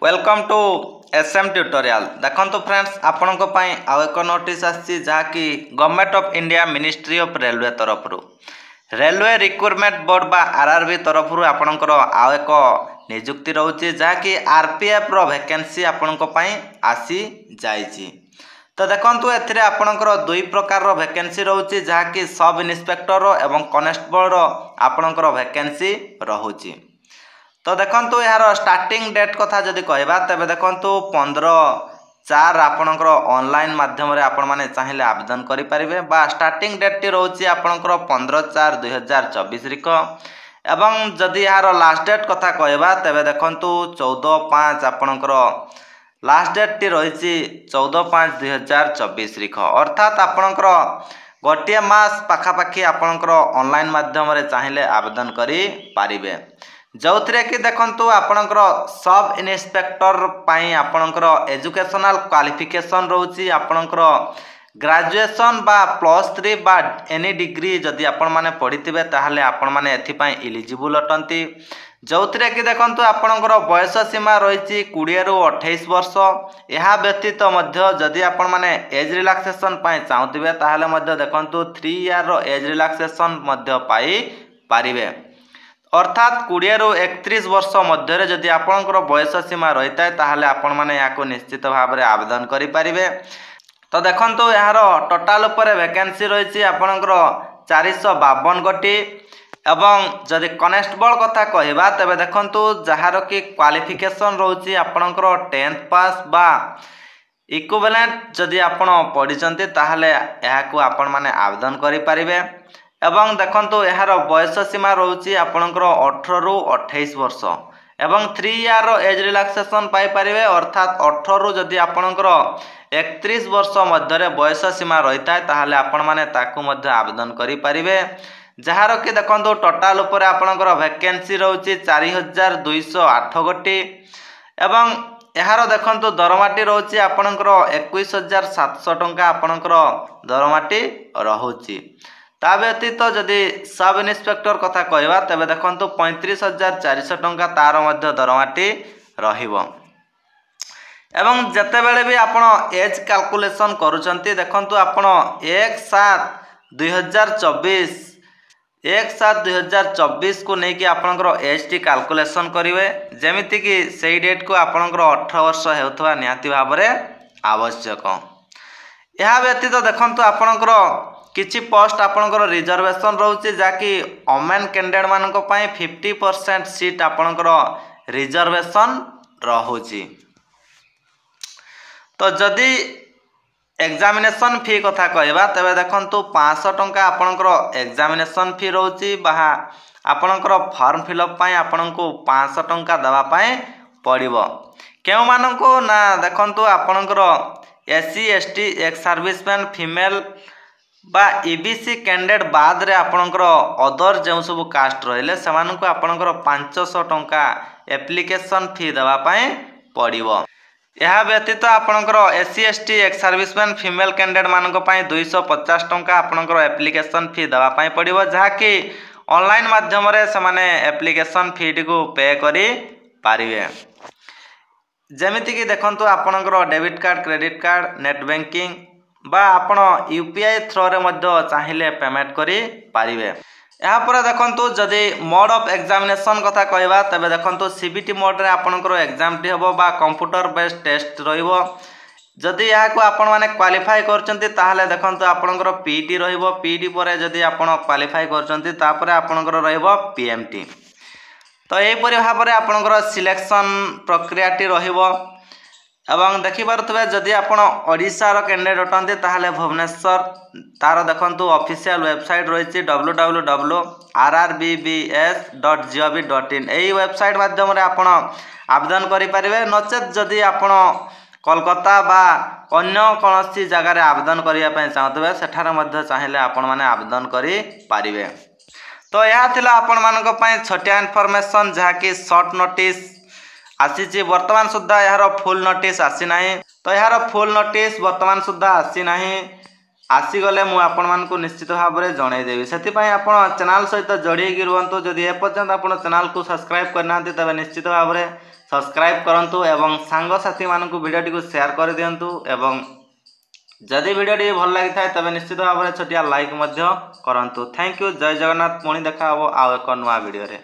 Welcome to SM tutorial. देखो friends आपंक आउ एक नोटिस आसी जहाँकि government of India ministry of railway तरफ रेलवे रिक्रुटमेंट बोर्ड बा आरआरबी तरफ आपणकर आउ एक नियुक्ति रोचे जहाँकि आरपीएफ रो वैकेंसी आपणक आसी जाइए। तो देखो एथिरे आपणकर दुई प्रकार वैकेंसी रोचे जहाँकि सब इन्स्पेक्टर एवं कनेस्टेबल आपणकर वैकेंसी रोचे। तो देखो यार स्टार्टिंग डेट कथा जदि कहबा तबे देखो 15/4 आपणकर ऑनलाइन माध्यम रे आपण माने चाहिए आवेदन करि परिबे बा स्टार्टिंग डेट टी रहउची आपणकर 15/4/2024 रिको एवं जदि यार लास्ट डेट कथा कहबा तबे देखो 14/5 आपणकर लास्ट डेट टी रहिची 14/5/2024 रिको अर्थात आपणकर गोटे मास पाखापाखि आपणकर ऑनलाइन माध्यम रे चाहिए आवेदन करि पारिबे जो थे कि देखो आपणकर सब इन्स्पेक्टर पाई आपणकर एजुकेशनल क्वालिफिकेशन रोची आपणकर ग्रेजुएशन बा +3 बा एनी डिग्री जदि आपण माने पढ़िथिबे ताहले आपण माने एथिपाई एलिजिबल अटंती जो थे कि देखो आपणकर बयस सीमा रही 20 ରୁ 28 वर्ष। यह व्यतीत मध्य जदि आपण माने एज रिलैक्सेशन पाई चाहूथिबे ताहले मध्य देखो 3 ईयर रो एज रिलैक्सेशन मध्य पाई पारिबे अर्थात 20 ରୁ 31 वर्ष मध्य जदि आपणकर बयस सीमा रही है ताहले आपण माने याको निश्चित भाव में आवेदन करि परिबे। तो देखो यार टोटाल उपर वैकेंसी रही आपणकर 452 गोटी एवं जदि कनेस्टेबल कथा कहबा तबे देखो जार कि क्वालिफिकेशन रोची आपणकर 10th पास बा इक्विवेलेंट जदि आपण पढ़ी ताहले याको आपण माने आवेदन करि परिबे एवं देखो यार बयस सीमा रोची आपणकर 18 ରୁ 28 वर्ष एवं 3 ईयर एज रिलैक्सेशन पाई परिबे अर्थात 18 ରୁ जदि आपणकर 31 वर्ष मध्य बयस सीमा रही है ताहले आपण माने ताकू मध्य आवेदन करि परिबे जार कि देखो टोटाल उपर आपणकर वैकेंसी रोची 4208 गोटी एवं यार देखो दरमाटी रोची आपणकर 21,700 टंका आपणकर दरमाटी रहुची। ता व्यतीत जदि सब इन्स्पेक्टर कथा कहबा तबे देखो 35,400 टंका तार मध्य दरमाटी रहिबो एवं जते बेले भी आपण एज कैलकुलेशन करूचंती देखो आपण 1/7/2024 को लेकिन आपणकर एज टी कैलकुलेशन करेंगे जेमिति कि सही डेट को आपणकर 18 वर्ष हेउथवा निहाती भाव में आवश्यक। यह व्यतीत देखो आपणकर किछि पोस्ट आपणकर रिजर्वेशन रोचे जाकि ओमेन कैंडिडेट मानक पई 50% सीट आपणकर रिजर्वेशन रहुची। तो जदि एग्जामिनेशन फी कथा कहबा तबे देखो 500 टंका आपणकर एग्जामिनेशन फी रोची बहा आपणकर फॉर्म फिलअप पई आपणको 500 टंका दवा पई पड़िबो केउ मानको ना देखो आपणकर SC ST ex serviceman female बा EBC कैंडिडेट बाद रे आपणकर अदर जो सब कास्ट रहिले सेमाननको आपणकर 500 टंका एप्लिकेशन फी दवा पई पड़िबो। यह व्यतीत आपणकर SC ST ex serviceman female candidate मानक पई 250 टंका आपणकर एप्लिकेशन फी दवा पई पड़िबो जहाँकि ऑनलाइन माध्यम रे समाने एप्लिकेशन फी को पे करि पारिबे जेमिति कि देखंतु आपणकर debit card credit card net banking बा आपण यूपीआई थ्रो रे मध्य चाहिए पेमेंट करि पारिबे। यहाँ पर देखंतु जदि मोड ऑफ एग्जामिनेशन कथा कहबा तबे देखंतु सीबीटी मोड रे आपणकर एग्जाम टी हबो बा कंप्यूटर बेस्ड टेस्ट रहिबो जदि यहाँ को आपण माने क्वालिफाई करचंती ताहले देखंतु आपणकर पीटी रहिबो पीटी परे जदि आपण क्वालिफाई करचंती तापरे आपणकर रहिबो पीएमटी। तो यही भाव में आपणकर सिलेक्शन प्रक्रिया टी रहिबो एवं देखि पारुथबे जदि आपण ओडिसा रो कैंडिडेट अटंती ताहले भुवनेश्वर तार देखंतु ऑफिशियल वेबसाइट रही www.rrbs.gov.in एही वेबसाइट माध्यम रे आपण आवेदन करि परिबे नचेत जदि आपण कोलकाता बा अन्य कोनोसी जगह रे आवेदन करिया पय चाहतबे सेठार मध्य चाहिए आपण माने आवेदन करि पारिबे। तो यह थिला आपण मानक पय छोटिया इन्फॉर्मेशन जहाँ कि शॉर्ट नोटिस आसी वर्तमान सुद्धा यार फुल नोटिस आसी नाही। तो यार फुल नोटिस वर्तमान सुद्धा आसी नाही आसीगले मु आपण मानकु निश्चित भाव में जणाई देबी सेतिपय आपण चैनल सहित जोड़ी रुहतु जदि ए पर्यंत आपण चैनल को सब्सक्राइब करना तबे निश्चित भाव में सब्सक्राइब करंतु एवं सांगसाथी मानकु भिडियोटी को शेयर कर दियंतु एवं जदि भिडियोटी भल लगी थाए तबे निश्चित भाव में छोटिया लाइक मध्य करंतु। Thank you. जय जगन्नाथ। पुणी देखा हबो आउ एक नुआ भिडियो रे।